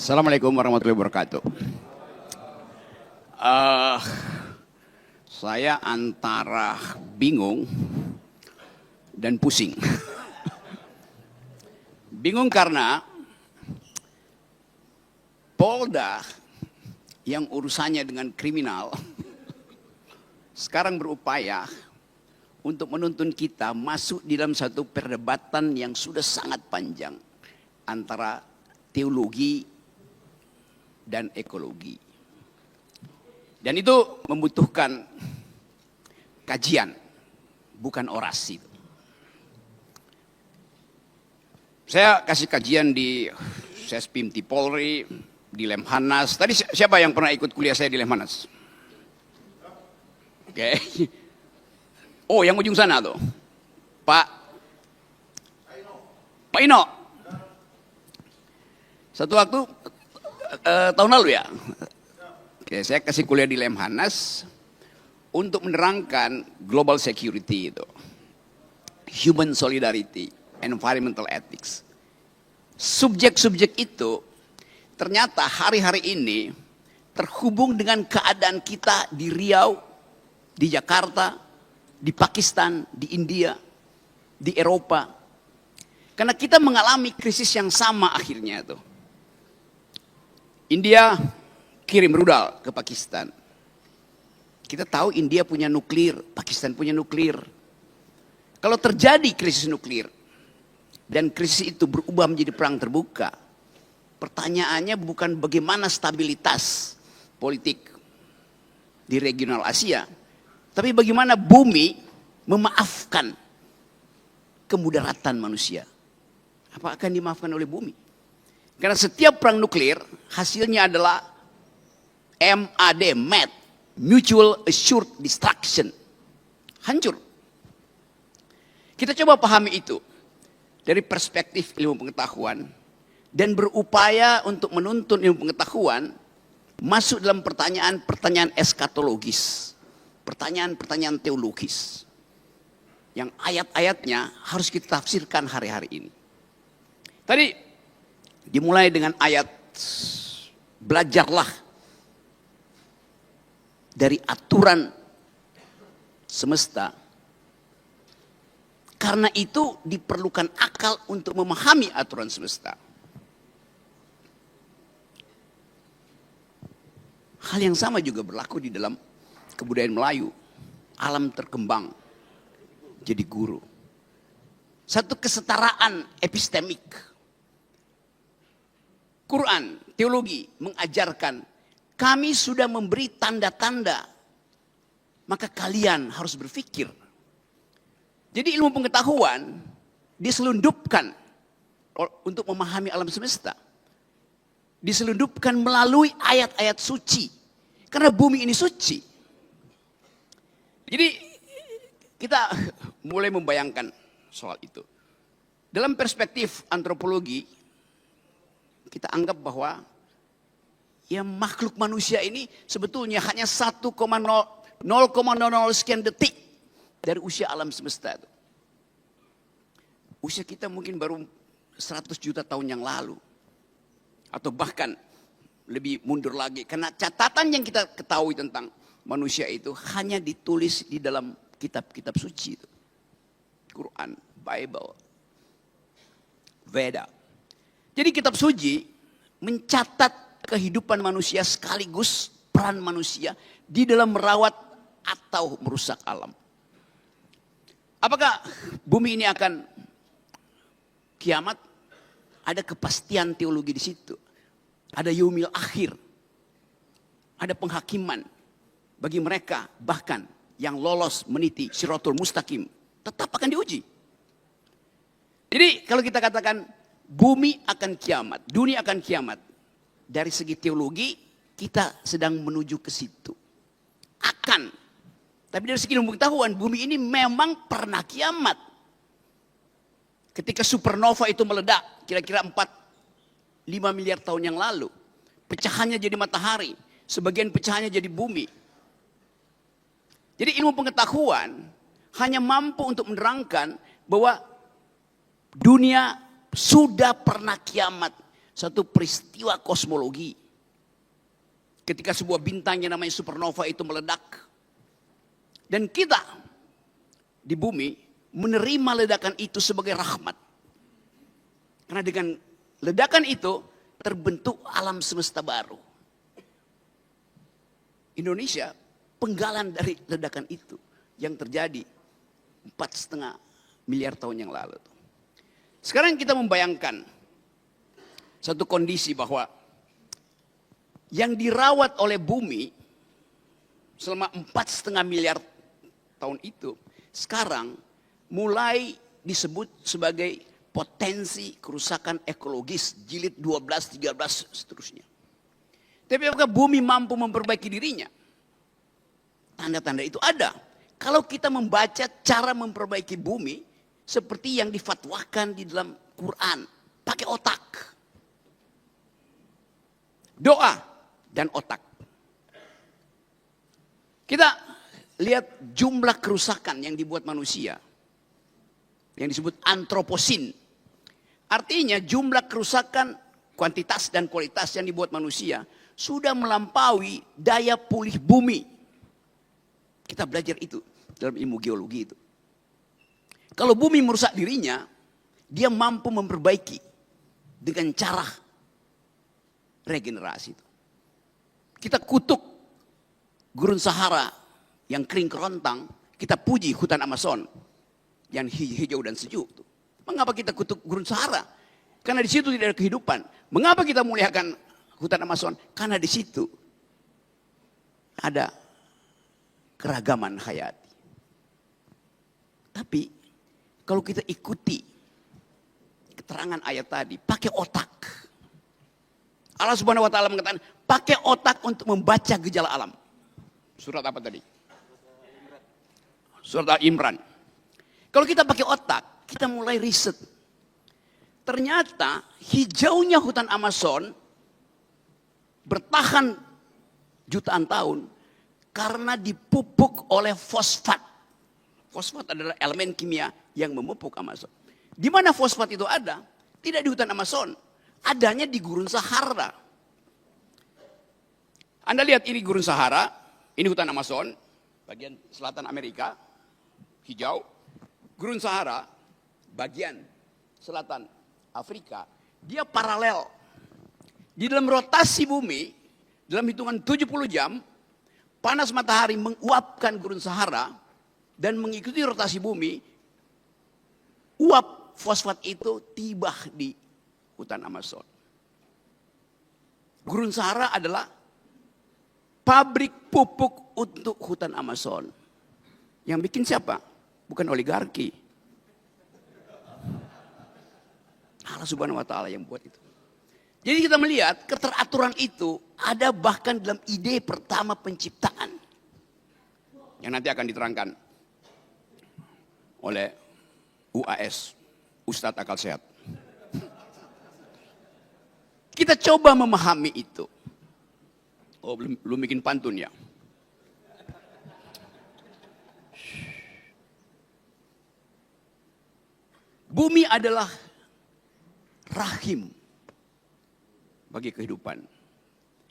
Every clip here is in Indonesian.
Assalamualaikum warahmatullahi wabarakatuh. Eh, saya antara bingung dan pusing. Bingung karena Polda yang urusannya dengan kriminal sekarang berupaya untuk menuntun kita masuk di dalam satu perdebatan yang sudah sangat panjang antara teologi dan ekologi. Dan itu membutuhkan kajian, bukan orasi. Saya kasih kajian di Sespimti Polri, di Lemhanas. Tadi siapa yang pernah ikut kuliah saya di Lemhanas? Oke. Oh, yang ujung sana tuh. Pak Ino. Satu waktu tahun lalu ya. Oke, saya kasih kuliah di Lemhanas untuk menerangkan global security itu. Human solidarity, environmental ethics. Subjek-subjek itu ternyata hari-hari ini terhubung dengan keadaan kita di Riau, di Jakarta, di Pakistan, di India, di Eropa. Karena kita mengalami krisis yang sama akhirnya itu. India kirim rudal ke Pakistan. Kita tahu India punya nuklir, Pakistan punya nuklir. Kalau terjadi krisis nuklir dan krisis itu berubah menjadi perang terbuka, pertanyaannya bukan bagaimana stabilitas politik di regional Asia, tapi bagaimana bumi memaafkan kemudaratan manusia. Apa akan dimaafkan oleh bumi? Karena setiap perang nuklir hasilnya adalah MAD, Mutual Assured Destruction. Hancur. Kita coba pahami itu dari perspektif ilmu pengetahuan dan berupaya untuk menuntun ilmu pengetahuan masuk dalam pertanyaan-pertanyaan eskatologis, pertanyaan-pertanyaan teologis yang ayat-ayatnya harus kita tafsirkan hari-hari ini. Tadi dimulai dengan ayat belajarlah dari aturan semesta. Karena itu diperlukan akal untuk memahami aturan semesta. Hal yang sama juga berlaku di dalam kebudayaan Melayu. Alam terkembang jadi guru. Satu kesetaraan epistemik. Quran, teologi mengajarkan kami sudah memberi tanda-tanda. Maka kalian harus berpikir. Jadi ilmu pengetahuan diselundupkan untuk memahami alam semesta. Diselundupkan melalui ayat-ayat suci. Karena bumi ini suci. Jadi kita mulai membayangkan soal itu. Dalam perspektif antropologi, kita anggap bahwa ya makhluk manusia ini sebetulnya hanya 0,00 sekian detik dari usia alam semesta itu. Usia kita mungkin baru 100 juta tahun yang lalu. Atau bahkan lebih mundur lagi. Karena catatan yang kita ketahui tentang manusia itu hanya ditulis di dalam kitab-kitab suci itu. Quran, Bible, Veda. Jadi kitab suci mencatat kehidupan manusia sekaligus peran manusia di dalam merawat atau merusak alam. Apakah bumi ini akan kiamat? Ada kepastian teologi di situ. Ada yaumil akhir. Ada penghakiman bagi mereka bahkan yang lolos meniti Shiratul Mustaqim tetap akan diuji. Jadi kalau kita katakan bumi akan kiamat, dunia akan kiamat. Dari segi teologi, kita sedang menuju ke situ. Akan. Tapi dari segi ilmu pengetahuan, bumi ini memang pernah kiamat. Ketika supernova itu meledak, kira-kira 4-5 miliar tahun yang lalu. Pecahannya jadi matahari, sebagian pecahannya jadi bumi. Jadi ilmu pengetahuan hanya mampu untuk menerangkan bahwa dunia sudah pernah kiamat. satu peristiwa kosmologi. Ketika sebuah bintang yang namanya supernova itu meledak. Dan kita di bumi menerima ledakan itu sebagai rahmat. Karena dengan ledakan itu terbentuk alam semesta baru. Indonesia penggalan dari ledakan itu yang terjadi 4,5 miliar tahun yang lalu. Sekarang kita membayangkan satu kondisi bahwa yang dirawat oleh bumi selama 4,5 miliar tahun itu sekarang mulai disebut sebagai potensi kerusakan ekologis jilid 12, 13 seterusnya. Tapi apakah bumi mampu memperbaiki dirinya? Tanda-tanda itu ada. Kalau kita membaca cara memperbaiki bumi seperti yang difatwakan di dalam Quran, pakai otak. Doa dan otak. Kita lihat jumlah kerusakan yang dibuat manusia. Yang disebut antroposin. Artinya jumlah kerusakan kuantitas dan kualitas yang dibuat manusia sudah melampaui daya pulih bumi. Kita belajar itu dalam ilmu geologi itu. Kalau bumi merusak dirinya, dia mampu memperbaiki dengan cara regenerasi itu. Kita kutuk gurun Sahara yang kering kerontang, kita puji hutan Amazon yang hijau dan sejuk. Mengapa kita kutuk gurun Sahara? Karena di situ tidak ada kehidupan. Mengapa kita muliakan hutan Amazon? Karena di situ ada keragaman hayati. Tapi kalau kita ikuti keterangan ayat tadi, pakai otak. Allah Subhanahu wa taala mengatakan, pakai otak untuk membaca gejala alam. Surat apa tadi? Surat Al-Imran. Kalau kita pakai otak, kita mulai riset. Ternyata hijaunya hutan Amazon bertahan jutaan tahun karena dipupuk oleh fosfat. Fosfat adalah elemen kimia yang memupuk Amazon. Di mana fosfat itu ada? Tidak di hutan Amazon. Adanya di gurun Sahara. Anda lihat ini gurun Sahara, ini hutan Amazon, bagian selatan Amerika, hijau. Gurun Sahara, bagian selatan Afrika, dia paralel. Di dalam rotasi bumi, dalam hitungan 70 jam, panas matahari menguapkan gurun Sahara dan mengikuti rotasi bumi, uap fosfat itu tiba di hutan Amazon. Gurun Sahara adalah pabrik pupuk untuk hutan Amazon. Yang bikin siapa? Bukan oligarki. Allah Subhanahu wa taala yang buat itu. Jadi kita melihat keteraturan itu ada bahkan dalam ide pertama penciptaan. Yang nanti akan diterangkan oleh UAS, Ustadz Akal Sehat. Kita coba memahami itu. Oh, belum bikin pantun ya. Bumi adalah rahim bagi kehidupan.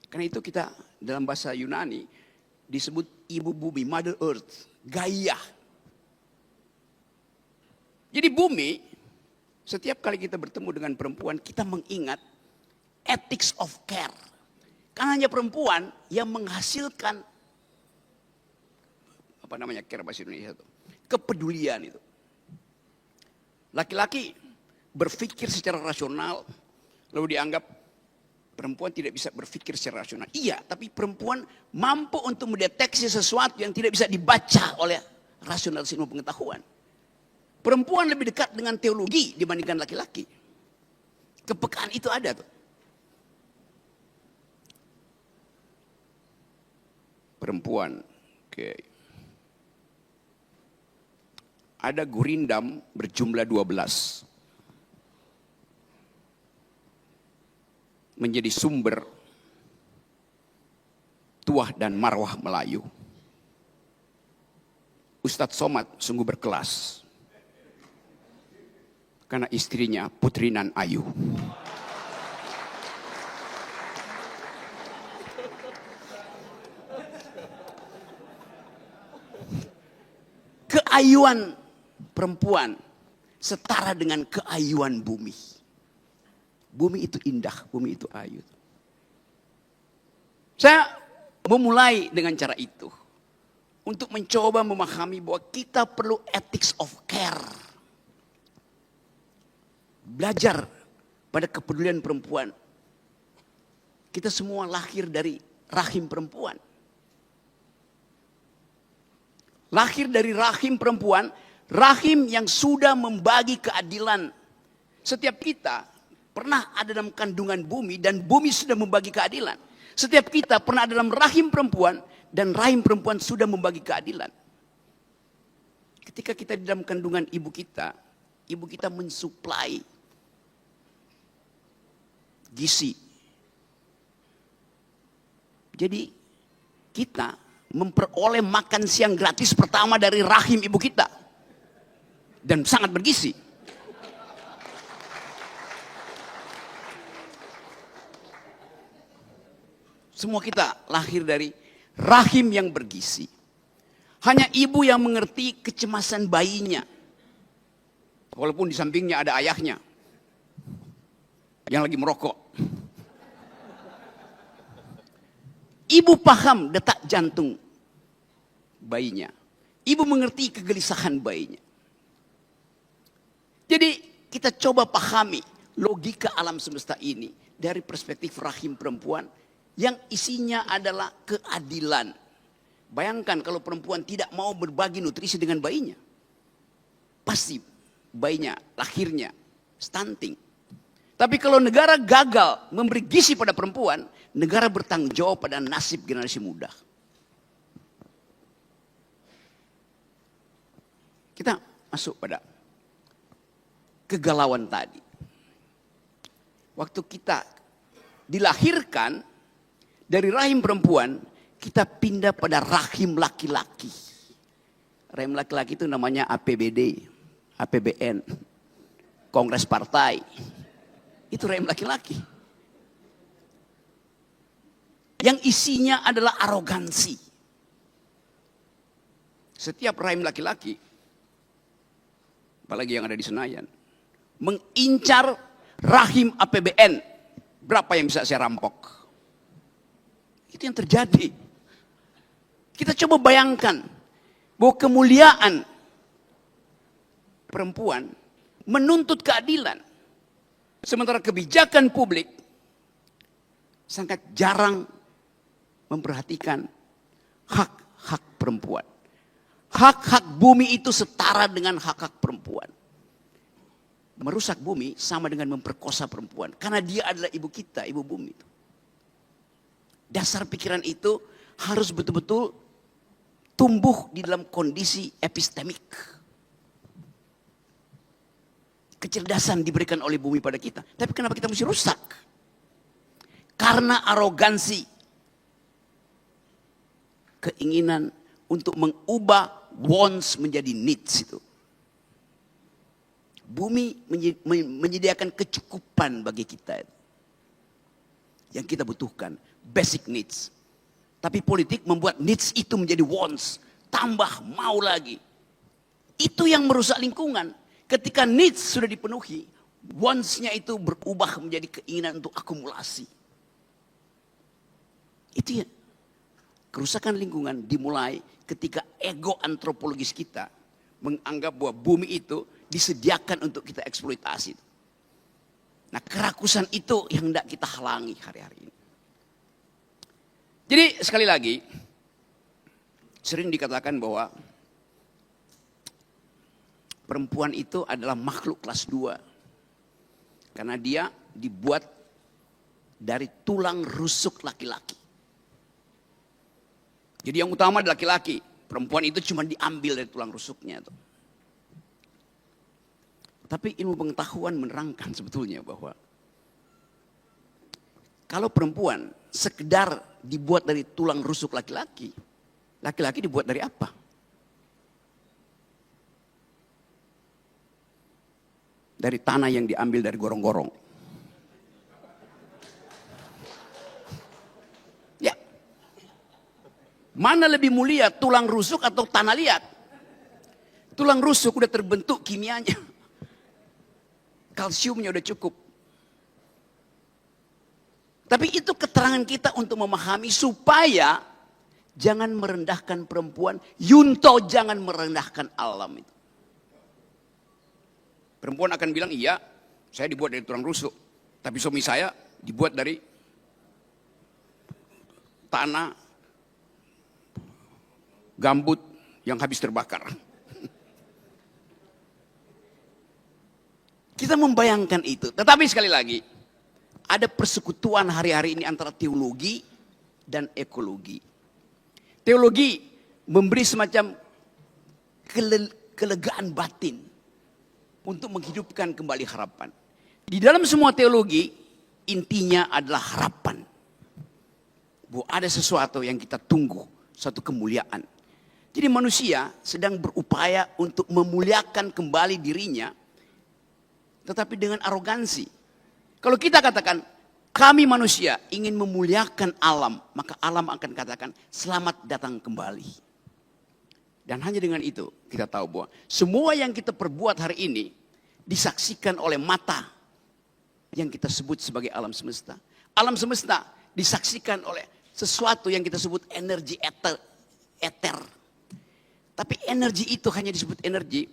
Karena itu kita dalam bahasa Yunani disebut ibu bumi, Mother Earth, Gaia. Jadi bumi, setiap kali kita bertemu dengan perempuan, kita mengingat ethics of care. Karena hanya perempuan yang menghasilkan care bahasa Indonesia itu, kepedulian itu. Laki-laki berpikir secara rasional, lalu dianggap perempuan tidak bisa berpikir secara rasional. Iya, tapi perempuan mampu untuk mendeteksi sesuatu yang tidak bisa dibaca oleh rasionalitas ilmu pengetahuan. Perempuan lebih dekat dengan teologi dibandingkan laki-laki. Kepekaan itu ada tuh. Perempuan, oke. Ada gurindam berjumlah 12. Menjadi sumber tuah dan marwah Melayu. Ustadz Somad sungguh berkelas. Karena istrinya Putri Nan Ayu. keayuan perempuan setara dengan keayuan bumi. Bumi itu indah, bumi itu ayu. Saya memulai dengan cara itu. Untuk mencoba memahami bahwa kita perlu ethics of care. Belajar pada kepedulian perempuan. Kita semua lahir dari rahim perempuan. Lahir dari rahim perempuan, rahim yang sudah membagi keadilan. Setiap kita pernah ada dalam kandungan bumi dan bumi sudah membagi keadilan. Setiap kita pernah ada dalam rahim perempuan dan rahim perempuan sudah membagi keadilan. Ketika kita di dalam kandungan ibu kita mensuplai gizi. Jadi kita memperoleh makan siang gratis pertama dari rahim ibu kita. Dan sangat bergizi. Semua kita lahir dari rahim yang bergizi. Hanya ibu yang mengerti kecemasan bayinya. Walaupun di sampingnya ada ayahnya yang lagi merokok. Ibu paham detak jantung bayinya. Ibu mengerti kegelisahan bayinya. Jadi kita coba pahami logika alam semesta ini dari perspektif rahim perempuan yang isinya adalah keadilan. Bayangkan kalau perempuan tidak mau berbagi nutrisi dengan bayinya. Pasti bayinya, lahirnya, stunting. Tapi kalau negara gagal memberi gizi pada perempuan, negara bertanggung jawab pada nasib generasi muda. Kita masuk pada kegalauan tadi. Waktu kita dilahirkan dari rahim perempuan, kita pindah pada rahim laki-laki. Rahim laki-laki itu namanya APBD, APBN, Kongres Partai. Itu rahim laki-laki. Yang isinya adalah arogansi. Setiap rahim laki-laki, apalagi yang ada di Senayan, mengincar rahim APBN. Berapa yang bisa saya rampok? Itu yang terjadi. Kita coba bayangkan bahwa kemuliaan perempuan menuntut keadilan. Sementara kebijakan publik sangat jarang memperhatikan hak-hak perempuan. Hak-hak bumi itu setara dengan hak-hak perempuan. Merusak bumi sama dengan memperkosa perempuan. Karena dia adalah ibu kita, ibu bumi itu. Dasar pikiran itu harus betul-betul tumbuh di dalam kondisi epistemik. Kecerdasan diberikan oleh bumi pada kita. Tapi kenapa kita mesti rusak? Karena arogansi. Keinginan untuk mengubah wants menjadi needs itu. Bumi menyediakan kecukupan bagi kita. Yang kita butuhkan. Basic needs. Tapi politik membuat needs itu menjadi wants. Tambah mau lagi. Itu yang merusak lingkungan. Ketika needs sudah dipenuhi, wants-nya itu berubah menjadi keinginan untuk akumulasi. Itu ya. Kerusakan lingkungan dimulai ketika ego antropologis kita menganggap bahwa bumi itu disediakan untuk kita eksploitasi. Nah, kerakusan itu yang hendak kita halangi hari-hari ini. Jadi sekali lagi, sering dikatakan bahwa perempuan itu adalah makhluk kelas 2. Karena dia dibuat dari tulang rusuk laki-laki. Jadi yang utama adalah laki-laki. Perempuan itu cuma diambil dari tulang rusuknya. Tapi ilmu pengetahuan menerangkan sebetulnya bahwa kalau perempuan sekedar dibuat dari tulang rusuk laki-laki, laki-laki dibuat dari apa? Dari tanah yang diambil dari gorong-gorong. Ya. Mana lebih mulia, tulang rusuk atau tanah liat? Tulang rusuk udah terbentuk kimianya. Kalsiumnya udah cukup. Tapi itu keterangan kita untuk memahami supaya jangan merendahkan perempuan. Yunto jangan merendahkan alam itu. Perempuan akan bilang, iya saya dibuat dari tulang rusuk. Tapi suami saya dibuat dari tanah gambut yang habis terbakar. Kita membayangkan itu. Tetapi sekali lagi, ada persekutuan hari-hari ini antara teologi dan ekologi. Teologi memberi semacam kelegaan batin untuk menghidupkan kembali harapan. Di dalam semua teologi, intinya adalah harapan. Bahwa ada sesuatu yang kita tunggu, satu kemuliaan. Jadi manusia sedang berupaya untuk memuliakan kembali dirinya, tetapi dengan arogansi. Kalau kita katakan, kami manusia ingin memuliakan alam, maka alam akan katakan, selamat datang kembali. Dan hanya dengan itu, kita tahu bahwa semua yang kita perbuat hari ini, disaksikan oleh mata, yang kita sebut sebagai alam semesta. Alam semesta disaksikan oleh sesuatu yang kita sebut energi eter. Tapi energi itu hanya disebut energi,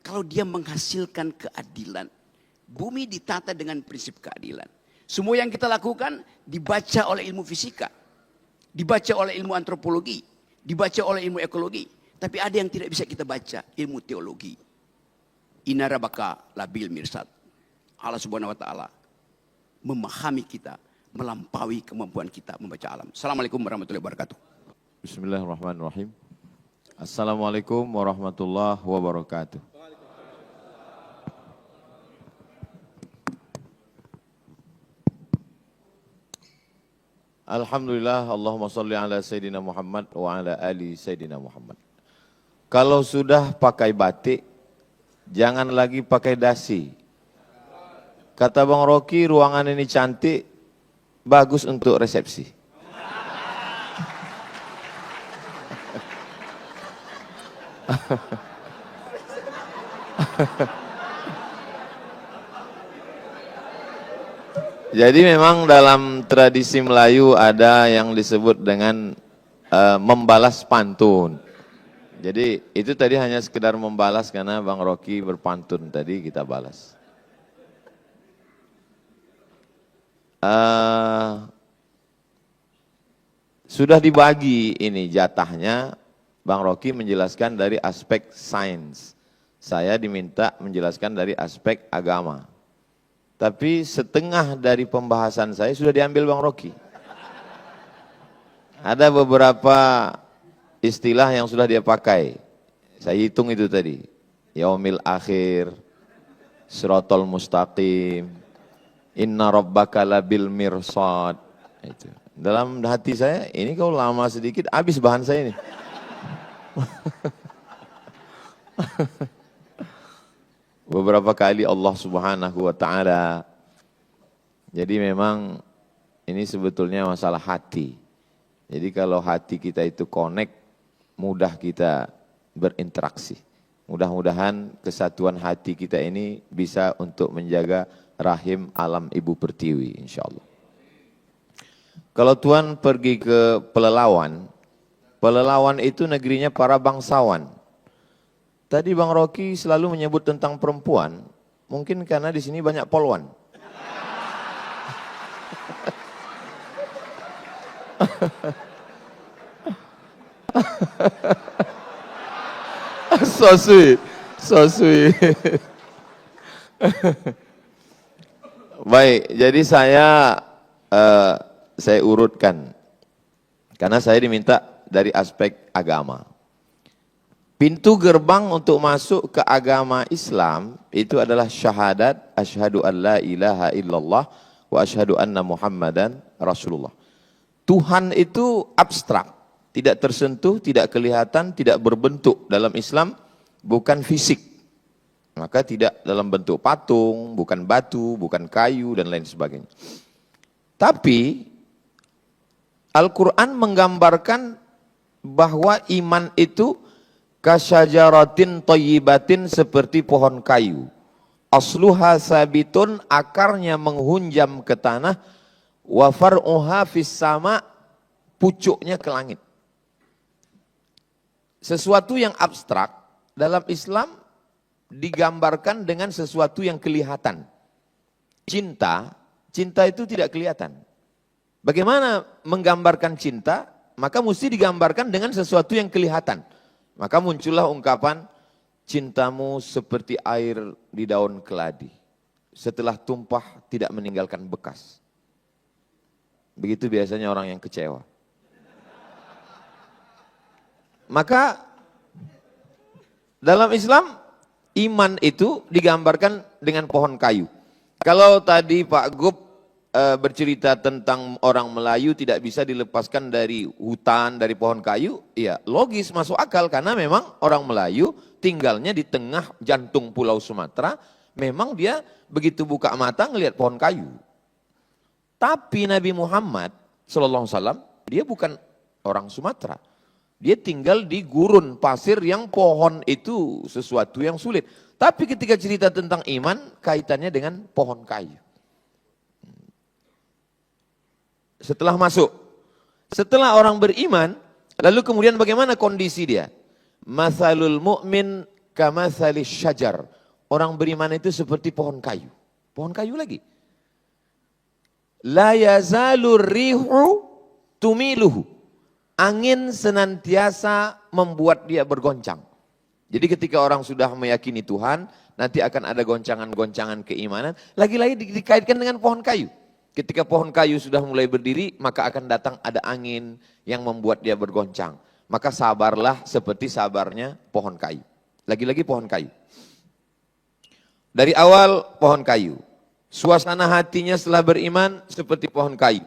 kalau dia menghasilkan keadilan. Bumi ditata dengan prinsip keadilan. Semua yang kita lakukan dibaca oleh ilmu fisika, dibaca oleh ilmu antropologi, dibaca oleh ilmu ekologi. Tapi ada yang tidak bisa kita baca, ilmu teologi. Inarabaka labil mirsad. Allah Subhanahu wa taala memahami kita, melampaui kemampuan kita membaca alam. Assalamualaikum warahmatullahi wabarakatuh. Bismillahirrahmanirrahim. Assalamualaikum warahmatullahi wabarakatuh. Alhamdulillah, Allahumma salli ala Sayyidina Muhammad wa ala ali Sayyidina Muhammad. Kalau sudah pakai batik, jangan lagi pakai dasi. Kata Bang Rocky, ruangan ini cantik, bagus untuk resepsi. Jadi memang dalam tradisi Melayu ada yang disebut dengan membalas pantun. Jadi itu tadi hanya sekedar membalas karena Bang Rocky berpantun tadi kita balas. Sudah dibagi ini jatahnya, Bang Rocky menjelaskan dari aspek sains. Saya diminta menjelaskan dari aspek agama. Tapi setengah dari pembahasan saya sudah diambil Bang Rocky. Ada beberapa istilah yang sudah dia pakai. Saya hitung itu tadi. Yaumil akhir, siratal mustaqim, inna rabbaka labil mirsad. Itu. Dalam hati saya, ini kalau lama sedikit habis bahan saya ini. Beberapa kali Allah Subhanahu wa taala. Jadi memang ini sebetulnya masalah hati. Jadi kalau hati kita itu connect, mudah kita berinteraksi. Mudah-mudahan kesatuan hati kita ini bisa untuk menjaga rahim alam ibu pertiwi, insyaallah. Kalau Tuhan pergi ke Pelelawan, Pelelawan itu negerinya para bangsawan. Tadi Bang Rocky selalu menyebut tentang perempuan, mungkin karena di sini banyak polwan. So sweet, so sweet. Baik, jadi saya urutkan karena saya diminta dari aspek agama. Pintu gerbang untuk masuk ke agama Islam itu adalah syahadat asyhadu an la ilaha illallah wa asyhadu anna Muhammadan Rasulullah. Tuhan itu abstrak, tidak tersentuh, tidak kelihatan, tidak berbentuk dalam Islam, bukan fisik. Maka tidak dalam bentuk patung, bukan batu, bukan kayu dan lain sebagainya. Tapi Al-Quran menggambarkan bahwa iman itu Kasyajaratin thayyibatin, seperti pohon kayu. Asluha sabitun, akarnya menghunjam ke tanah. Wa far'uha fis sama, pucuknya ke langit. Sesuatu yang abstrak dalam Islam digambarkan dengan sesuatu yang kelihatan. Cinta itu tidak kelihatan. Bagaimana menggambarkan cinta? Maka mesti digambarkan dengan sesuatu yang kelihatan. Maka muncullah ungkapan, cintamu seperti air di daun keladi. Setelah tumpah tidak meninggalkan bekas. Begitu biasanya orang yang kecewa. Maka dalam Islam, iman itu digambarkan dengan pohon kayu. Kalau tadi Pak Gub bercerita tentang orang Melayu tidak bisa dilepaskan dari hutan, dari pohon kayu, ya logis, masuk akal, karena memang orang Melayu tinggalnya di tengah jantung pulau Sumatera, memang dia begitu buka mata ngelihat pohon kayu. Tapi Nabi Muhammad SAW, dia bukan orang Sumatera, dia tinggal di gurun pasir yang pohon itu sesuatu yang sulit. Tapi ketika cerita tentang iman, kaitannya dengan pohon kayu. Setelah orang beriman, lalu kemudian bagaimana kondisi dia? Mathalul mu'min kamathalis syajar. Orang beriman itu seperti pohon kayu. Pohon kayu lagi. La yazalur rihu tumiluhu. Angin senantiasa membuat dia bergoncang. Jadi ketika orang sudah meyakini Tuhan, nanti akan ada goncangan-goncangan keimanan. Lagi-lagi dikaitkan dengan pohon kayu. Ketika pohon kayu sudah mulai berdiri, maka akan datang ada angin yang membuat dia bergoncang. Maka sabarlah seperti sabarnya pohon kayu. Lagi-lagi pohon kayu. Dari awal pohon kayu. Suasana hatinya setelah beriman seperti pohon kayu.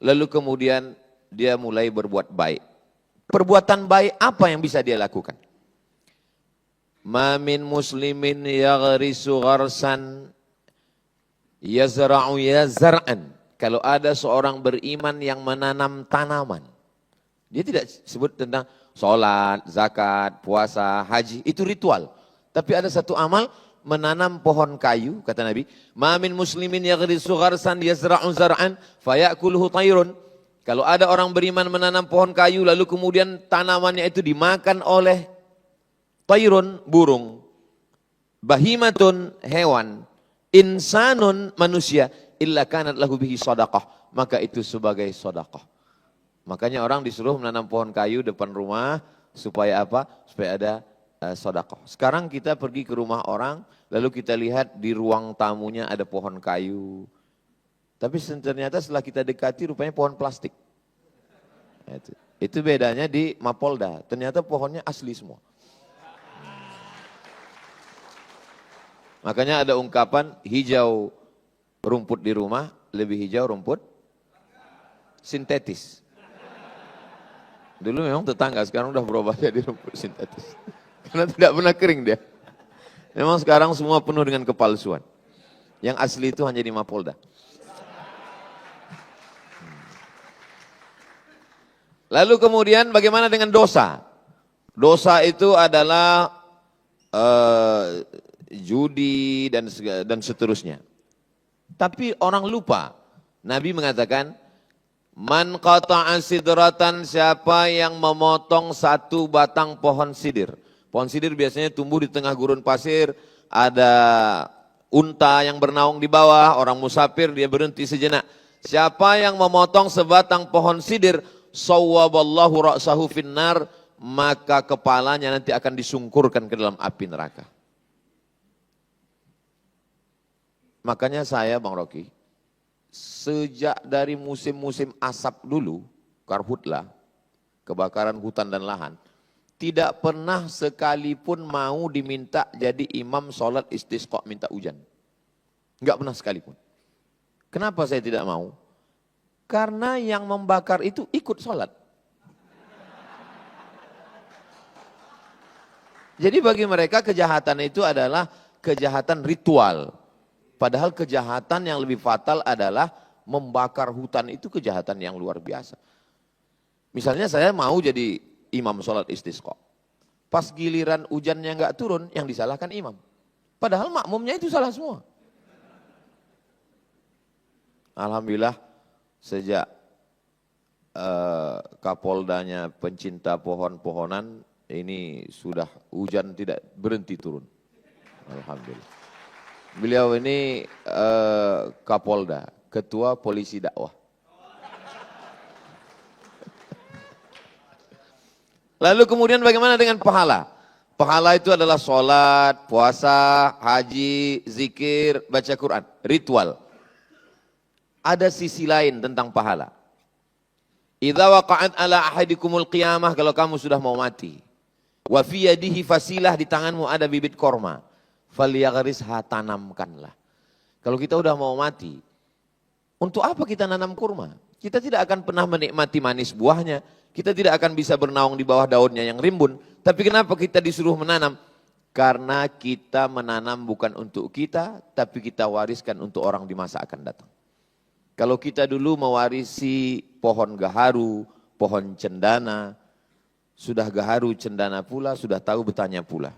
Lalu kemudian dia mulai berbuat baik. Perbuatan baik apa yang bisa dia lakukan? Ma min muslimin yaghrisu gharsan yazra'u yazra'an. Kalau ada seorang beriman yang menanam tanaman. Dia tidak sebut tentang sholat, zakat, puasa, haji. Itu ritual. Tapi ada satu amal, menanam pohon kayu, kata Nabi. Ma min muslimin yaghrisu gharsan yazra'u zar'an fayakuluhu tayrun. Kalau ada orang beriman menanam pohon kayu, lalu kemudian tanamannya itu dimakan oleh tayrun, burung. Bahimatun, hewan. Insanun, manusia, illa kanat lahu bihi sadaqah, maka itu sebagai sedekah. Makanya orang disuruh menanam pohon kayu depan rumah supaya apa? Supaya ada sedekah. Sekarang kita pergi ke rumah orang, lalu kita lihat di ruang tamunya ada pohon kayu. Tapi ternyata setelah kita dekati rupanya pohon plastik. Itu bedanya di Mapolda. Ternyata pohonnya asli semua. Makanya ada ungkapan hijau rumput di rumah, lebih hijau rumput sintetis. Dulu memang tetangga, sekarang udah berubah jadi rumput sintetis. Karena tidak pernah kering dia. Memang sekarang semua penuh dengan kepalsuan. Yang asli itu hanya di Mapolda. Lalu kemudian bagaimana dengan dosa? Dosa itu adalah judi dan seterusnya. Tapi orang lupa. Nabi mengatakan, man qata'a sidratan, siapa yang memotong satu batang pohon sidir. Pohon sidir biasanya tumbuh di tengah gurun pasir, ada unta yang bernaung di bawah, orang musafir dia berhenti sejenak. Siapa yang memotong sebatang pohon sidir, sawwaballahu ra'sahu finnar, maka kepalanya nanti akan disungkurkan ke dalam api neraka. Makanya saya Bang Rocky, sejak dari musim-musim asap dulu, karhutlah, kebakaran hutan dan lahan, tidak pernah sekalipun mau diminta jadi imam sholat istisqa minta hujan. Enggak pernah sekalipun. Kenapa saya tidak mau? Karena yang membakar itu ikut sholat. Jadi bagi mereka kejahatan itu adalah kejahatan ritual. Padahal kejahatan yang lebih fatal adalah membakar hutan, itu kejahatan yang luar biasa. Misalnya saya mau jadi imam sholat istisqa. Pas giliran hujannya nggak turun, yang disalahkan imam. Padahal makmumnya itu salah semua. Alhamdulillah sejak Kapoldanya pencinta pohon-pohonan, ini sudah hujan tidak berhenti turun. Alhamdulillah. Beliau ini Kapolda, ketua polisi dakwah. Lalu kemudian bagaimana dengan pahala? Pahala itu adalah sholat, puasa, haji, zikir, baca Quran, ritual. Ada sisi lain tentang pahala. Idza waqa'at ala ahadikumul qiyamah, kalau kamu sudah mau mati. Wa fi yadihi fasilah, di tanganmu ada bibit korma. Falyaghrisha, tanamkanlah. Kalau kita udah mau mati, untuk apa kita nanam kurma? Kita tidak akan pernah menikmati manis buahnya. Kita tidak akan bisa bernaung di bawah daunnya yang rimbun. Tapi kenapa kita disuruh menanam? Karena kita menanam bukan untuk kita, tapi kita wariskan untuk orang di masa akan datang. Kalau kita dulu mewarisi pohon gaharu, pohon cendana, sudah gaharu cendana pula, sudah tahu betanya pula.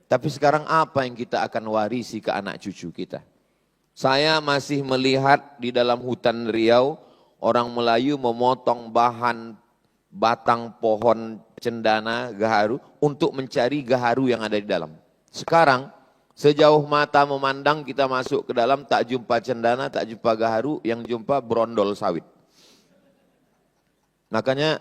Tapi sekarang apa yang kita akan warisi ke anak cucu kita? Saya masih melihat di dalam hutan Riau, orang Melayu memotong bahan batang pohon cendana gaharu untuk mencari gaharu yang ada di dalam. Sekarang sejauh mata memandang kita masuk ke dalam, tak jumpa cendana, tak jumpa gaharu, yang jumpa brondol sawit. Makanya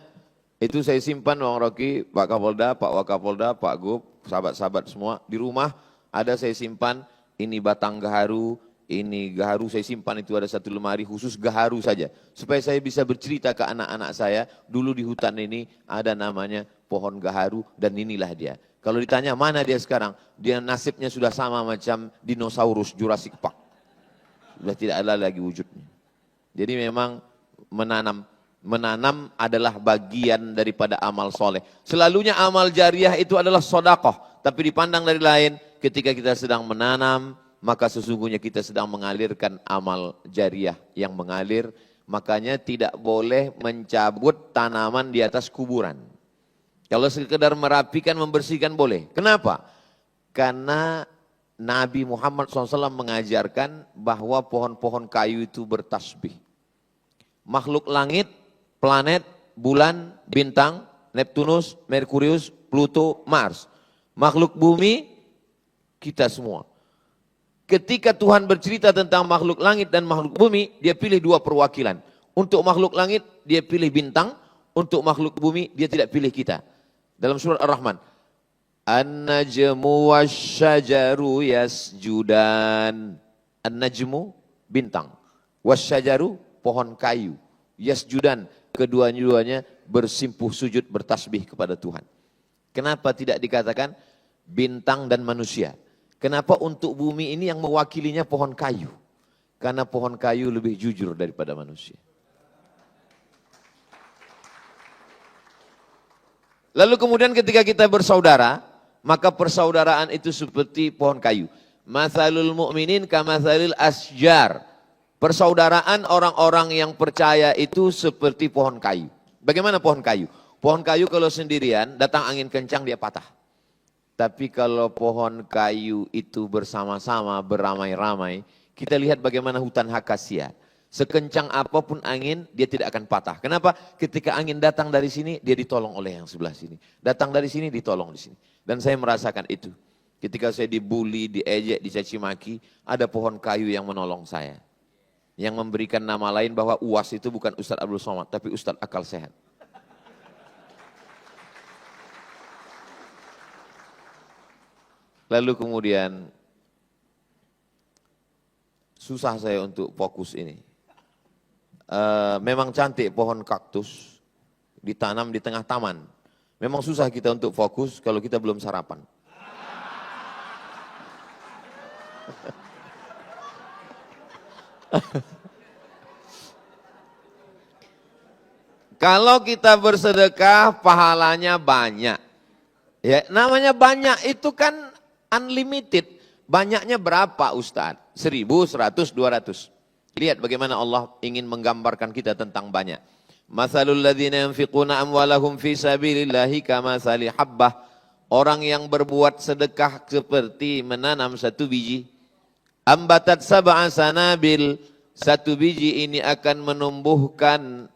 itu saya simpan Bang Rocky, Pak Kapolda, Pak Wakapolda, Pak Gub, sahabat-sahabat semua. Di rumah ada saya simpan, ini batang gaharu, ini gaharu saya simpan, itu ada satu lemari khusus gaharu saja. Supaya saya bisa bercerita ke anak-anak saya, dulu di hutan ini ada namanya pohon gaharu dan inilah dia. Kalau ditanya mana dia sekarang, dia nasibnya sudah sama macam dinosaurus Jurassic Park. Sudah tidak ada lagi wujudnya. Jadi memang menanam adalah bagian daripada amal soleh. Selalunya amal jariah itu adalah sodakoh. Tapi dipandang dari lain, ketika kita sedang menanam, maka sesungguhnya kita sedang mengalirkan amal jariah yang mengalir. Makanya tidak boleh mencabut tanaman di atas kuburan. Kalau sekedar merapikan, membersihkan boleh. Kenapa? Karena Nabi Muhammad SAW mengajarkan bahwa pohon-pohon kayu itu bertasbih. Makhluk langit, planet, bulan, bintang, Neptunus, Merkurius, Pluto, Mars. Makhluk bumi, kita semua. Ketika Tuhan bercerita tentang makhluk langit dan makhluk bumi, dia pilih dua perwakilan. Untuk makhluk langit, dia pilih bintang. Untuk makhluk bumi, dia tidak pilih kita. Dalam surat Ar-Rahman. An-najmu wasyajaru yasjudan. An-najmu, bintang. Wasyajaru, pohon kayu. Yasjudan, kedua-duanya bersimpuh sujud bertasbih kepada Tuhan. Kenapa tidak dikatakan bintang dan manusia? Kenapa untuk bumi ini yang mewakilinya pohon kayu? Karena pohon kayu lebih jujur daripada manusia. Lalu kemudian ketika kita bersaudara, maka persaudaraan itu seperti pohon kayu. Mathalul mu'minin kamathalil asjar. Persaudaraan orang-orang yang percaya itu seperti pohon kayu. Bagaimana pohon kayu? Pohon kayu kalau sendirian, datang angin kencang dia patah. Tapi kalau pohon kayu itu bersama-sama, beramai-ramai, kita lihat bagaimana hutan akasia. Sekencang apapun angin, dia tidak akan patah. Kenapa? Ketika angin datang dari sini, dia ditolong oleh yang sebelah sini. Datang dari sini, ditolong di sini. Dan saya merasakan itu. Ketika saya dibully, diejek, dicaci maki, ada pohon kayu yang menolong saya. Yang memberikan nama lain bahwa UAS itu bukan Ustadz Abdul Somad, tapi Ustadz Akal Sehat. Lalu kemudian susah saya untuk fokus ini. Memang cantik pohon kaktus ditanam di tengah taman. Memang susah kita untuk fokus kalau kita belum sarapan. Kalau kita bersedekah pahalanya banyak. Ya, namanya banyak itu kan unlimited. Banyaknya berapa Ustadz? 1000, 100, 200. Lihat bagaimana Allah ingin menggambarkan kita tentang banyak. Mathalul ladzina yunfiquna amwalahum fi sabilillahi kamathali habbah Orang yang berbuat sedekah seperti menanam satu biji. Ambatat sab'a sanabil. Satu biji ini akan menumbuhkan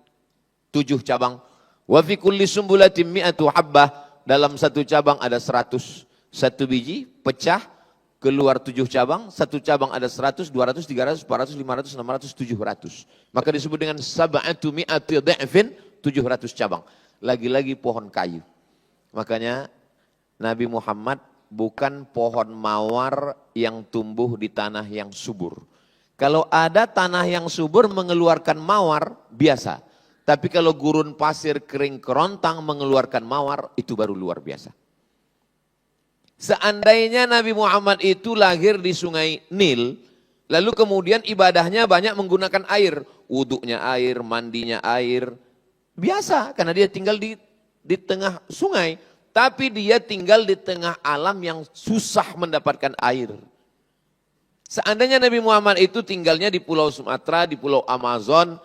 7 cabang. Wa fi kulli sumbulatin mi'atu habbah. Dalam satu cabang ada 100. Satu biji pecah keluar 7 cabang. Satu cabang ada 100, 200, 300, 400, 500, 600, 700. Maka disebut dengan sab'atu mi'ati dha'fin, 700 cabang. Lagi-lagi pohon kayu. Makanya Nabi Muhammad bukan pohon mawar yang tumbuh di tanah yang subur. Kalau ada tanah yang subur mengeluarkan mawar, biasa. Tapi kalau gurun pasir kering kerontang mengeluarkan mawar, itu baru luar biasa. Seandainya Nabi Muhammad itu lahir di sungai Nil, lalu kemudian ibadahnya banyak menggunakan air. Wuduknya air, mandinya air. Biasa, karena dia tinggal di tengah sungai. Tapi dia tinggal di tengah alam yang susah mendapatkan air. Seandainya Nabi Muhammad itu tinggalnya di Pulau Sumatera, di Pulau Amazon,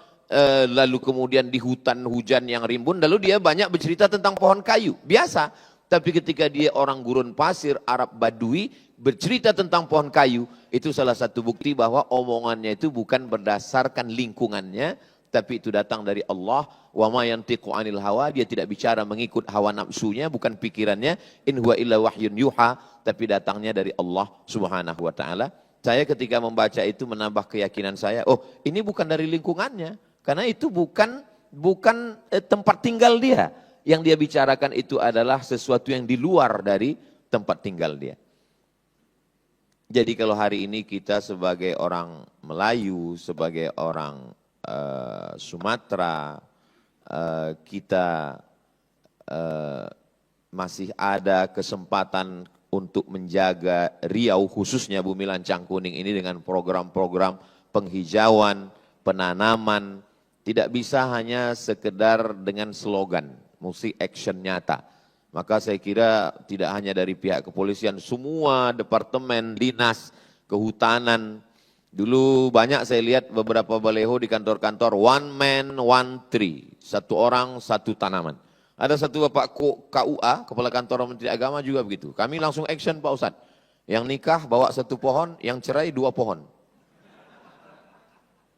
lalu kemudian di hutan hujan yang rimbun, lalu dia banyak bercerita tentang pohon kayu. Biasa. Tapi ketika dia orang gurun pasir, Arab Badui, bercerita tentang pohon kayu, itu salah satu bukti bahwa omongannya itu bukan berdasarkan lingkungannya, tapi itu datang dari Allah. Wa ma yantiqu 'anil hawa, dia tidak bicara mengikut hawa nafsunya, bukan pikirannya. In huwa illa wahyun yuha, tapi datangnya dari Allah Subhanahu wa taala. Saya ketika membaca itu menambah keyakinan saya, oh, ini bukan dari lingkungannya, karena itu bukan tempat tinggal dia. Yang dia bicarakan itu adalah sesuatu yang di luar dari tempat tinggal dia. Jadi kalau hari ini kita sebagai orang Melayu, sebagai orang Sumatera, kita masih ada kesempatan untuk menjaga Riau, khususnya Bumi Lancang Kuning ini dengan program-program penghijauan, penanaman. Tidak bisa hanya sekedar dengan slogan, mesti action nyata. Maka saya kira tidak hanya dari pihak kepolisian, semua departemen, dinas, kehutanan. Dulu banyak saya lihat beberapa baleho di kantor-kantor, one man, one tree. Satu orang, satu tanaman. Ada satu Bapak KUA, Kepala Kantor Menteri Agama juga begitu. Kami langsung action Pak Ustadz. Yang nikah bawa 1 pohon, yang cerai 2 pohon.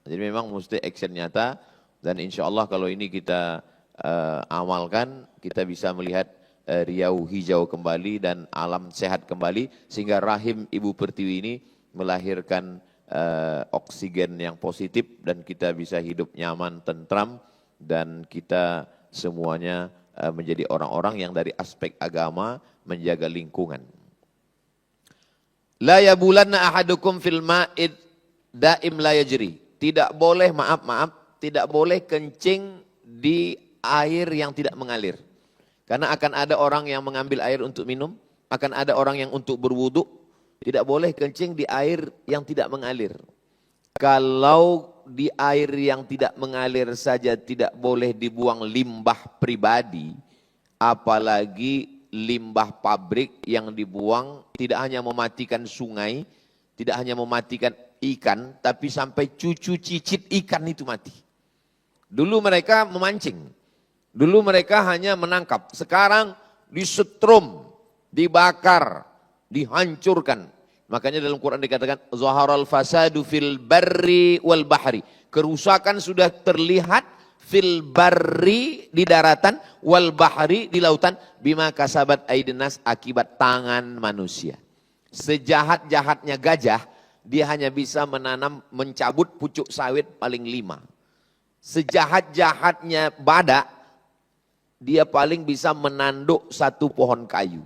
Jadi memang mesti action nyata. Dan insya Allah kalau ini kita amalkan, kita bisa melihat Riau hijau kembali dan alam sehat kembali. Sehingga rahim Ibu Pertiwi ini melahirkan oksigen yang positif dan kita bisa hidup nyaman, tentram, dan kita semuanya menjadi orang-orang yang dari aspek agama menjaga lingkungan. La yabulanna ahadukum fil ma'id daim la yajri. Tidak boleh, tidak boleh kencing di air yang tidak mengalir. Karena akan ada orang yang mengambil air untuk minum, akan ada orang yang untuk berwudu. Tidak boleh kencing di air yang tidak mengalir. Kalau di air yang tidak mengalir saja tidak boleh dibuang limbah pribadi, apalagi limbah pabrik yang dibuang tidak hanya mematikan sungai, tidak hanya mematikan ikan, tapi sampai cucu cicit ikan itu mati. Dulu mereka memancing, dulu mereka hanya menangkap, sekarang disetrum, dibakar, dihancurkan. Makanya dalam Quran dikatakan zaharal fasadu fil barri wal bahri. Kerusakan sudah terlihat fil barri di daratan, wal bahri di lautan, bima kasabat aydin nas, akibat tangan manusia. Sejahat-jahatnya gajah, dia hanya bisa menanam, mencabut pucuk sawit paling 5. Sejahat-jahatnya badak, dia paling bisa menanduk 1 pohon kayu.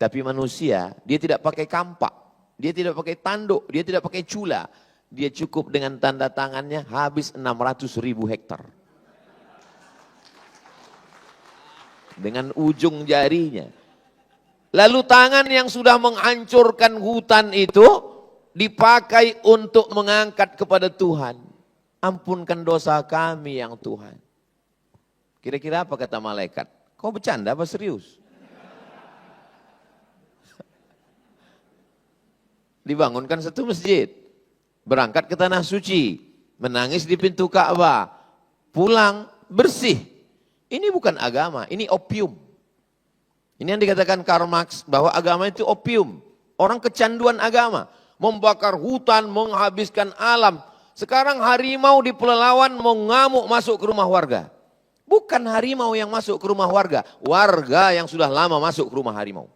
Tapi manusia, dia tidak pakai kampak. Dia tidak pakai tanduk, dia tidak pakai cula. Dia cukup dengan tanda tangannya habis 600.000 hektar. Dengan ujung jarinya. Lalu tangan yang sudah menghancurkan hutan itu dipakai untuk mengangkat kepada Tuhan. Ampunkan dosa kami yang Tuhan. Kira-kira apa kata malaikat? Kau bercanda apa serius? Dibangunkan 1 masjid, berangkat ke tanah suci, menangis di pintu Ka'bah, pulang bersih. Ini bukan agama, ini opium. Ini yang dikatakan Karl Marx bahwa agama itu opium. Orang kecanduan agama. Membakar hutan, menghabiskan alam. Sekarang harimau di Pelalawan mau ngamuk masuk ke rumah warga. Bukan harimau yang masuk ke rumah warga. Warga yang sudah lama masuk ke rumah harimau.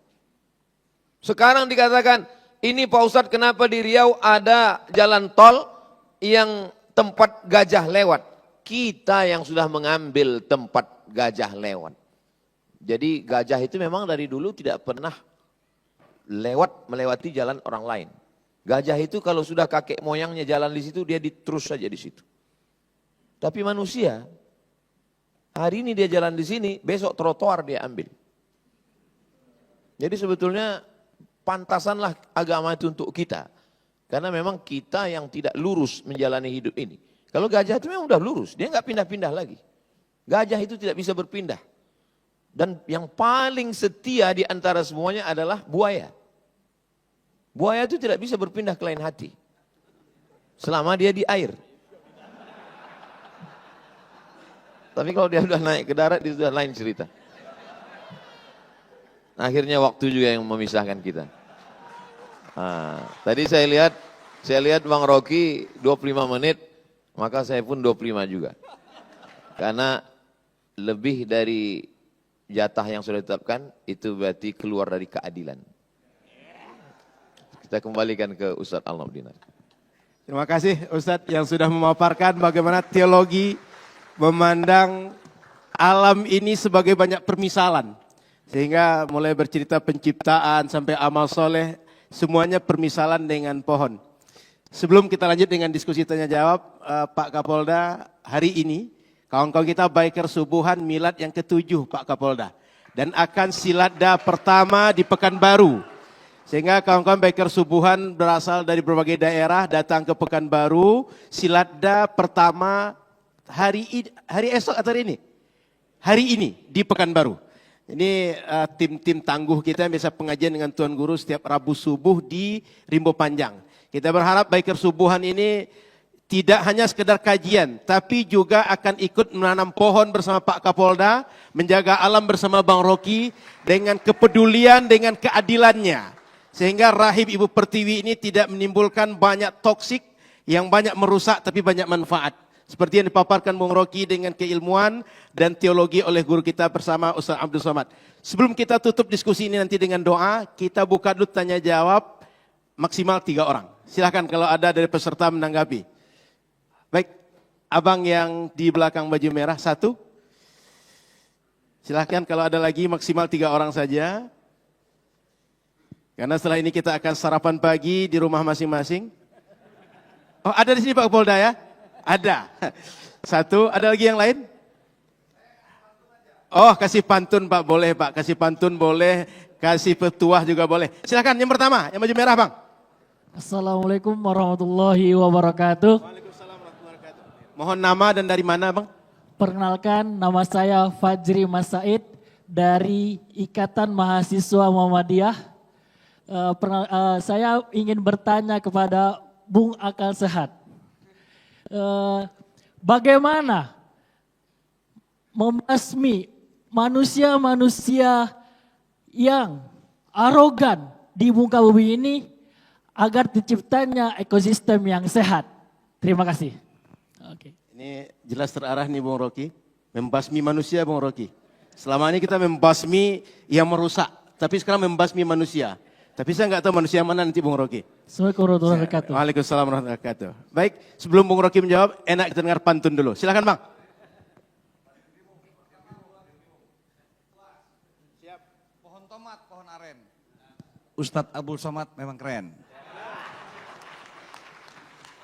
Sekarang dikatakan, ini Pak Ustadz kenapa di Riau ada jalan tol yang tempat gajah lewat. Kita yang sudah mengambil tempat gajah lewat. Jadi gajah itu memang dari dulu tidak pernah melewati jalan orang lain. Gajah itu kalau sudah kakek moyangnya jalan di situ, dia terus saja di situ. Tapi manusia, hari ini dia jalan di sini, besok trotoar dia ambil. Jadi sebetulnya pantasanlah agama itu untuk kita. Karena memang kita yang tidak lurus menjalani hidup ini. Kalau gajah itu memang udah lurus, dia nggak pindah-pindah lagi. Gajah itu tidak bisa berpindah. Dan yang paling setia di antara semuanya adalah buaya. Buaya itu tidak bisa berpindah ke lain hati. Selama dia di air. Tapi kalau dia sudah naik ke darat, itu sudah lain cerita. Akhirnya waktu juga yang memisahkan kita. Tadi saya lihat Bang Rocky 25 menit, maka saya pun 25 juga. Karena lebih dari jatah yang sudah ditetapkan, itu berarti keluar dari keadilan. Kita kembalikan ke Ustadz Al-Nabdinar. Terima kasih Ustadz yang sudah memaparkan bagaimana teologi memandang alam ini sebagai banyak permisalan. Sehingga mulai bercerita penciptaan sampai amal soleh, semuanya permisalan dengan pohon. Sebelum kita lanjut dengan diskusi tanya jawab, Pak Kapolda, hari ini kawan-kawan kita biker subuhan milad yang ke-7 Pak Kapolda. Dan akan siladda pertama di Pekanbaru. Sehingga kawan-kawan biker subuhan berasal dari berbagai daerah datang ke Pekanbaru, siladda pertama hari esok atau hari ini? Hari ini di Pekanbaru. Ini tim-tim tangguh kita yang biasa pengajian dengan Tuan Guru setiap Rabu subuh di Rimbo Panjang. Kita berharap biker subuhan ini tidak hanya sekedar kajian, tapi juga akan ikut menanam pohon bersama Pak Kapolda, menjaga alam bersama Bang Rocky dengan kepedulian, dengan keadilannya. Sehingga rahim Ibu Pertiwi ini tidak menimbulkan banyak toksik yang banyak merusak tapi banyak manfaat. Seperti yang dipaparkan Bung Rocky dengan keilmuan dan teologi oleh guru kita bersama Ustaz Abdul Somad. Sebelum kita tutup diskusi ini nanti dengan doa, kita buka dulu tanya jawab maksimal 3 orang. Silahkan kalau ada dari peserta menanggapi. Baik, abang yang di belakang baju merah 1. Silahkan kalau ada lagi maksimal 3 orang saja. Karena setelah ini kita akan sarapan pagi di rumah masing-masing. Oh, ada di sini Pak Kapolda ya? Ada. 1, ada lagi yang lain? Oh, kasih pantun Pak, boleh Pak. Kasih pantun boleh, kasih petuah juga boleh. Silakan yang pertama, yang baju merah Bang. Assalamualaikum warahmatullahi wabarakatuh. Waalaikumsalam warahmatullahi wabarakatuh. Mohon nama dan dari mana Bang? Perkenalkan, nama saya Fajri Mas Said dari Ikatan Mahasiswa Muhammadiyah. Saya ingin bertanya kepada Bung Akal Sehat. Bagaimana membasmi manusia-manusia yang arogan di muka bumi ini agar terciptanya ekosistem yang sehat? Terima kasih. Oke. Ini jelas terarah nih Bung Rocky. Membasmi manusia Bung Rocky. Selama ini kita membasmi yang merusak. Tapi sekarang membasmi manusia. Tapi saya nggak tahu manusia mana nanti Bung Rocky. Assalamualaikum warahmatullahi wabarakatuh. Waalaikumsalam warahmatullahi wabarakatuh. Baik, sebelum Bung Rocky menjawab, enak kita dengar pantun dulu. Silakan Bang. Siap. Pohon tomat, pohon aren. Ustadz Abdul Somad memang keren.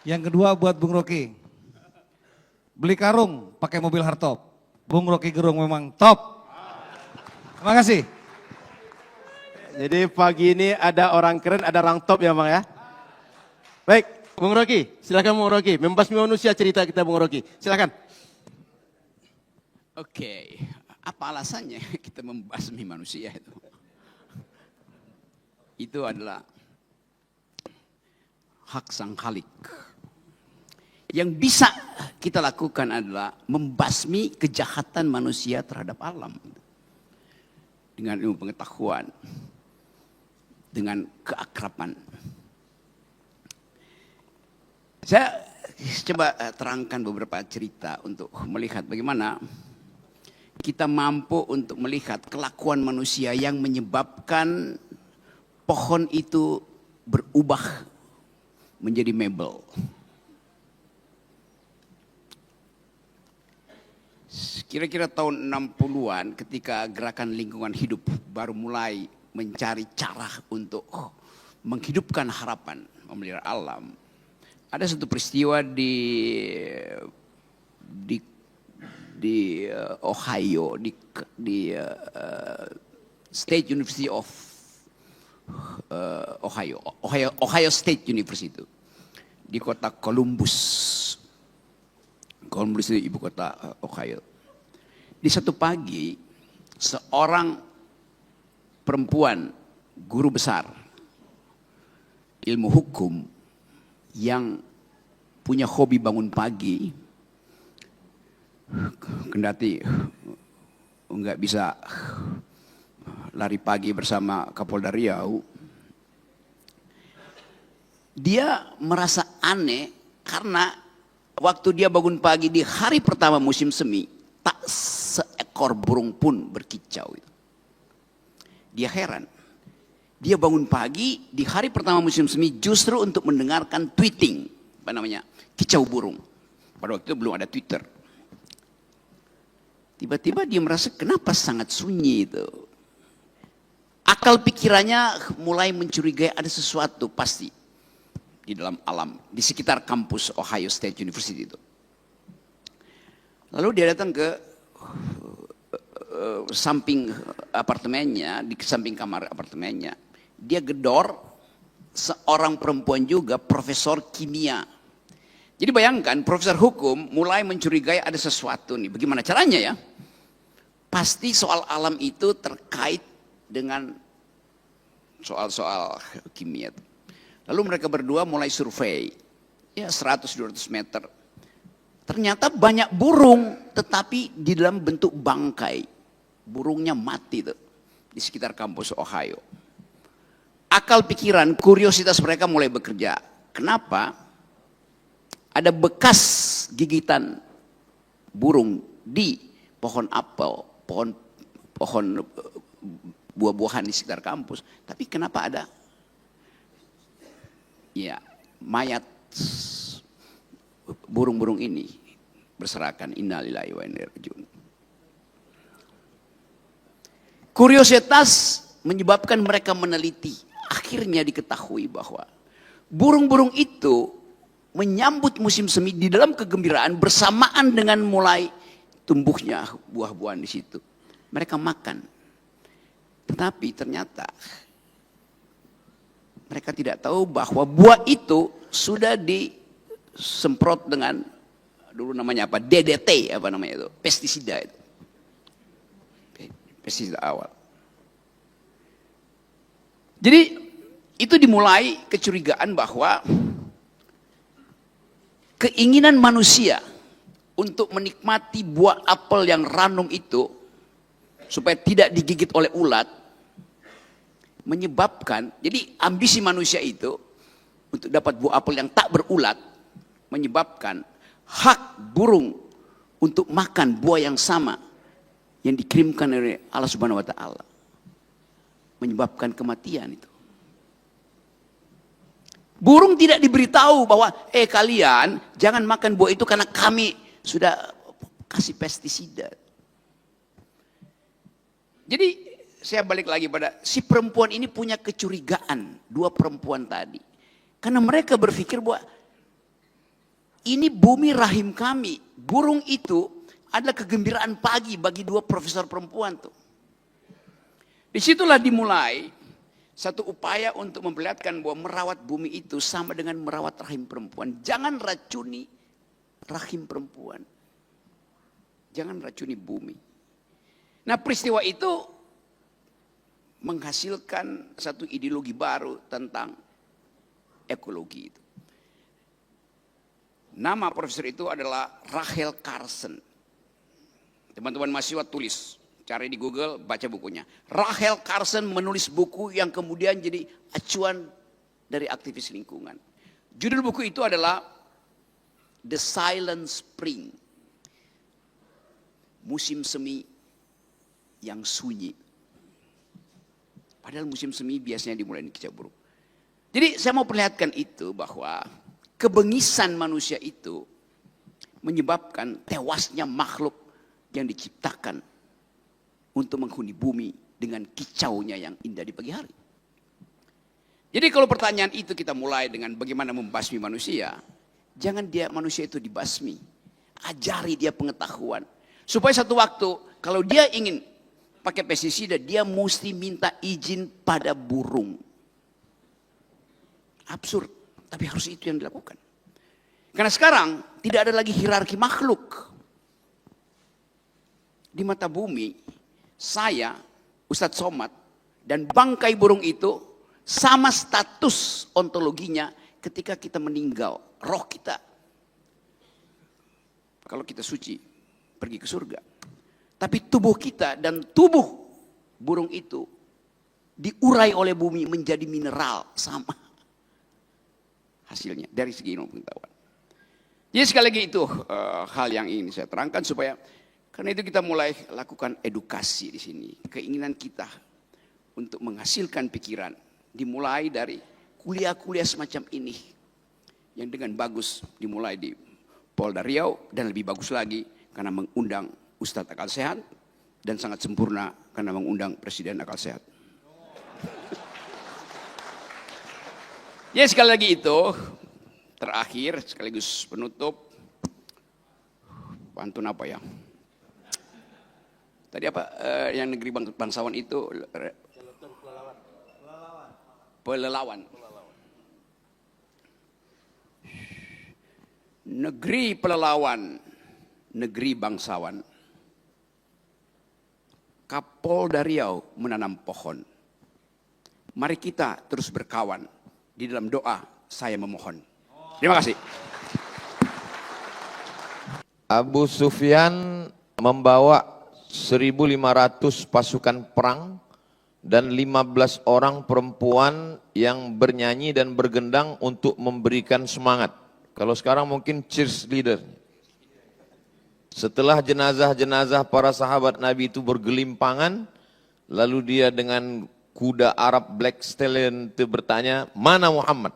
Yang kedua buat Bung Rocky. Beli karung pakai mobil hardtop. Bung Rocky Gerung memang top. Terima kasih. Jadi pagi ini ada orang keren, ada orang top ya Bang ya. Baik, Bung Rocky, silakan Bung Rocky. Membasmi manusia cerita kita Bung Rocky. Silakan. Oke, apa alasannya kita membasmi manusia itu? Itu adalah hak Sang Khalik. Yang bisa kita lakukan adalah membasmi kejahatan manusia terhadap alam. dengan ilmu pengetahuan, dengan keakraban. Saya coba terangkan beberapa cerita untuk melihat bagaimana kita mampu untuk melihat kelakuan manusia yang menyebabkan pohon itu berubah menjadi mebel. Kira-kira tahun 60-an ketika gerakan lingkungan hidup baru mulai mencari cara untuk menghidupkan harapan memelihara alam. Ada satu peristiwa di Ohio, di State University of Ohio State University itu, di kota Columbus. Columbus itu ibu kota Ohio. Di satu pagi, seorang perempuan guru besar ilmu hukum yang punya hobi bangun pagi, kendati nggak bisa lari pagi bersama Kapolda Riau, dia merasa aneh karena waktu dia bangun pagi di hari pertama musim semi, tak seekor burung pun berkicau. Dia heran. Dia bangun pagi di hari pertama musim semi justru untuk mendengarkan tweeting, kicau burung. Pada waktu itu belum ada Twitter. Tiba-tiba dia merasa kenapa sangat sunyi itu. Akal pikirannya mulai mencurigai ada sesuatu pasti di dalam alam, di sekitar kampus Ohio State University itu. Lalu dia datang ke samping apartemennya, di samping kamar apartemennya. Dia gedor seorang perempuan juga, profesor kimia. Jadi bayangkan profesor hukum mulai mencurigai ada sesuatu nih. Bagaimana caranya ya? Pasti soal alam itu terkait dengan soal-soal kimia. Lalu mereka berdua mulai survei. Ya 100-200 meter. Ternyata banyak burung tetapi di dalam bentuk bangkai. Burungnya mati tuh di sekitar kampus Ohio. Akal pikiran, kuriositas mereka mulai bekerja. Kenapa? Ada bekas gigitan burung di pohon apel, pohon buah-buahan di sekitar kampus. Tapi kenapa ada ya mayat burung-burung ini berserakan, innalillahi wa inna ilaihi raji'un. Kuriositas menyebabkan mereka meneliti. Akhirnya diketahui bahwa burung-burung itu menyambut musim semi di dalam kegembiraan bersamaan dengan mulai tumbuhnya buah-buahan di situ. Mereka makan. Tetapi ternyata mereka tidak tahu bahwa buah itu sudah disemprot dengan dulu namanya apa? DDT itu, pestisida itu. Pestisida awal. Jadi itu dimulai kecurigaan bahwa keinginan manusia untuk menikmati buah apel yang ranum itu supaya tidak digigit oleh ulat menyebabkan, jadi ambisi manusia itu untuk dapat buah apel yang tak berulat menyebabkan hak burung untuk makan buah yang sama yang dikirimkan oleh Allah Subhanahu wa taala menyebabkan kematian itu. Burung tidak diberitahu bahwa kalian jangan makan buah itu karena kami sudah kasih pestisida. Jadi saya balik lagi pada si perempuan ini punya kecurigaan, dua perempuan tadi. Karena mereka berpikir bahwa ini bumi rahim kami. Burung itu adalah kegembiraan pagi bagi dua profesor perempuan tuh. Disitulah dimulai satu upaya untuk memperlihatkan bahwa merawat bumi itu sama dengan merawat rahim perempuan. Jangan racuni rahim perempuan. Jangan racuni bumi. Nah peristiwa itu menghasilkan satu ideologi baru tentang ekologi itu. Nama profesor itu adalah Rachel Carson. Teman-teman mahasiswa tulis Cari di Google, baca bukunya. Rachel Carson menulis buku yang kemudian jadi acuan dari aktivis lingkungan. Judul buku itu adalah The Silent Spring. Musim semi yang sunyi. Padahal musim semi biasanya dimulai di kicau burung. Jadi saya mau perlihatkan itu bahwa kebengisan manusia itu menyebabkan tewasnya makhluk yang diciptakan untuk menghuni bumi dengan kicaunya yang indah di pagi hari. Jadi kalau pertanyaan itu kita mulai dengan bagaimana membasmi manusia, jangan manusia itu dibasmi. Ajari dia pengetahuan. Supaya satu waktu kalau dia ingin pakai pestisida, dia mesti minta izin pada burung. Absurd, tapi harus itu yang dilakukan. Karena sekarang tidak ada lagi hierarki makhluk. Di mata bumi, saya, Ustadz Somad, dan bangkai burung itu sama status ontologinya ketika kita meninggal. Roh kita, kalau kita suci, pergi ke surga. Tapi tubuh kita dan tubuh burung itu diurai oleh bumi menjadi mineral sama hasilnya dari segi ilmu pengetahuan. Jadi sekali lagi itu hal yang ingin saya terangkan supaya karena itu kita mulai lakukan edukasi di sini. Keinginan kita untuk menghasilkan pikiran dimulai dari kuliah-kuliah semacam ini yang dengan bagus dimulai di Polda Riau dan lebih bagus lagi karena mengundang Ustadz Akal Sehat dan sangat sempurna karena mengundang Presiden Akal Sehat. Ya sekali lagi itu terakhir sekaligus penutup pantun apa ya? Tadi apa yang negeri bangsawan itu? Pelelawan. Negeri pelelawan, negeri bangsawan. Kapolda Riau menanam pohon. Mari kita terus berkawan. Di dalam doa saya memohon. Terima kasih. Abu Sufyan membawa 1.500 pasukan perang dan 15 orang perempuan yang bernyanyi dan bergendang untuk memberikan semangat. Kalau sekarang mungkin cheerleader. Setelah jenazah-jenazah para sahabat Nabi itu bergelimpangan, lalu dia dengan kuda Arab Black Stallion itu bertanya, mana Muhammad?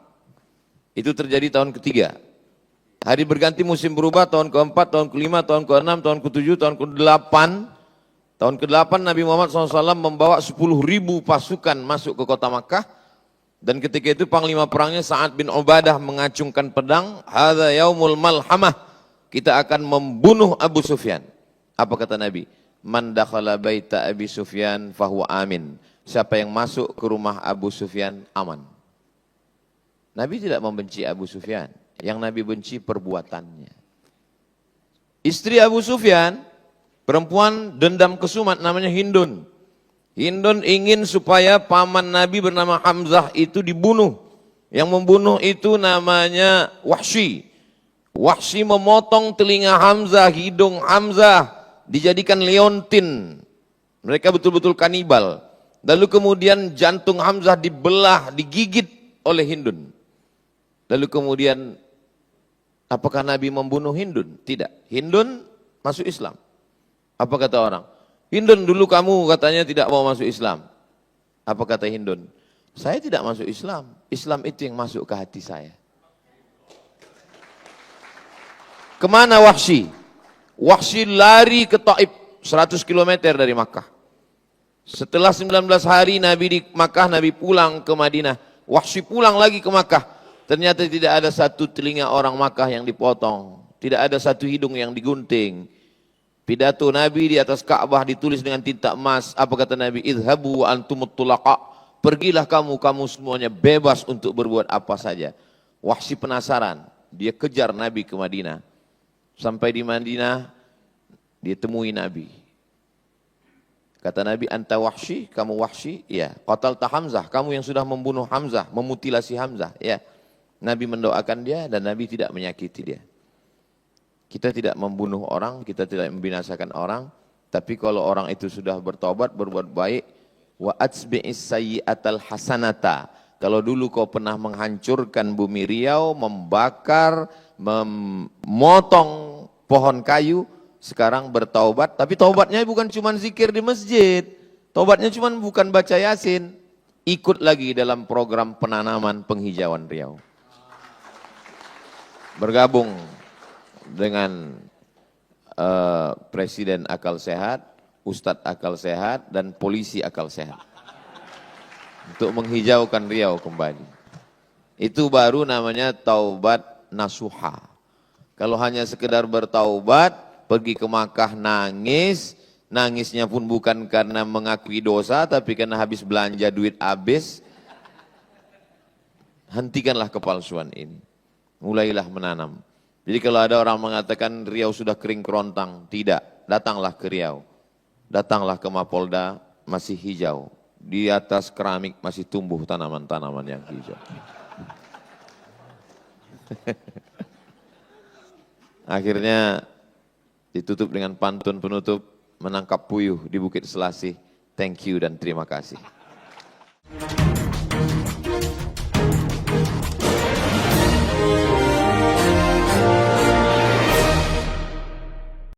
Itu terjadi tahun ketiga. Hari berganti musim berubah, tahun keempat, tahun kelima, tahun keenam, tahun ketujuh, tahun ke-8. Tahun ke-8 Nabi Muhammad SAW membawa 10.000 pasukan masuk ke kota Makkah. Dan ketika itu panglima perangnya Sa'ad bin Ubadah mengacungkan pedang. Hadza yaumul malhamah. Kita akan membunuh Abu Sufyan. Apa kata Nabi? Man dakhala baita Abi Sufyan fahuwa amin. Siapa yang masuk ke rumah Abu Sufyan aman. Nabi tidak membenci Abu Sufyan. Yang Nabi benci perbuatannya. Istri Abu Sufyan, perempuan dendam kesumat namanya Hindun. Hindun ingin supaya paman Nabi bernama Hamzah itu dibunuh. Yang membunuh itu namanya Wahsy. Wahsy memotong telinga Hamzah, hidung Hamzah, dijadikan leontin. Mereka betul-betul kanibal. Lalu kemudian jantung Hamzah dibelah, digigit oleh Hindun. Lalu kemudian, apakah Nabi membunuh Hindun? Tidak. Hindun masuk Islam. Apa kata orang? Hindun, dulu kamu katanya tidak mau masuk Islam. Apa kata Hindun? Saya tidak masuk Islam. Islam itu yang masuk ke hati saya. Kemana Wahsy? Wahsy lari ke Taif, 100 km dari Makkah. Setelah 19 hari Nabi di Makkah, Nabi pulang ke Madinah. Wahsy pulang lagi ke Makkah. Ternyata tidak ada satu telinga orang Makkah yang dipotong. Tidak ada satu hidung yang digunting. Pidato Nabi di atas Ka'bah ditulis dengan tinta emas. Apa kata Nabi? Idhabu wa antumut tulaqa. Pergilah kamu semuanya bebas untuk berbuat apa saja. Wahsy penasaran. Dia kejar Nabi ke Madinah. Sampai di Madinah, dia temui Nabi. Kata Nabi, anta Wahsy, kamu Wahsy? Ya. Qatalta Hamzah, kamu yang sudah membunuh Hamzah, memutilasi Hamzah. Ya. Nabi mendoakan dia dan Nabi tidak menyakiti dia. Kita tidak membunuh orang, kita tidak membinasakan orang, Tapi kalau orang itu sudah bertobat, berbuat baik, wa atsbi'is sayyi'atal hasanata. Kalau dulu kau pernah menghancurkan bumi Riau, membakar, memotong pohon kayu, sekarang bertaubat, tapi taubatnya bukan cuma zikir di masjid. Taubatnya cuma bukan baca Yasin. Ikut lagi dalam program penanaman penghijauan Riau. Bergabung dengan Presiden Akal Sehat, Ustadz Akal Sehat, dan Polisi Akal Sehat. Untuk menghijaukan Riau kembali. Itu baru namanya taubat nasuha. Kalau hanya sekedar bertaubat, pergi ke Makkah nangis, nangisnya pun bukan karena mengakui dosa, tapi karena habis belanja duit habis. Hentikanlah kepalsuan ini. Mulailah menanam. Jadi kalau ada orang mengatakan Riau sudah kering kerontang, tidak. Datanglah ke Riau. Datanglah ke Mapolda, masih hijau. Di atas keramik masih tumbuh tanaman-tanaman yang hijau. Akhirnya ditutup dengan pantun penutup, menangkap puyuh di Bukit Selasih. Thank you dan terima kasih.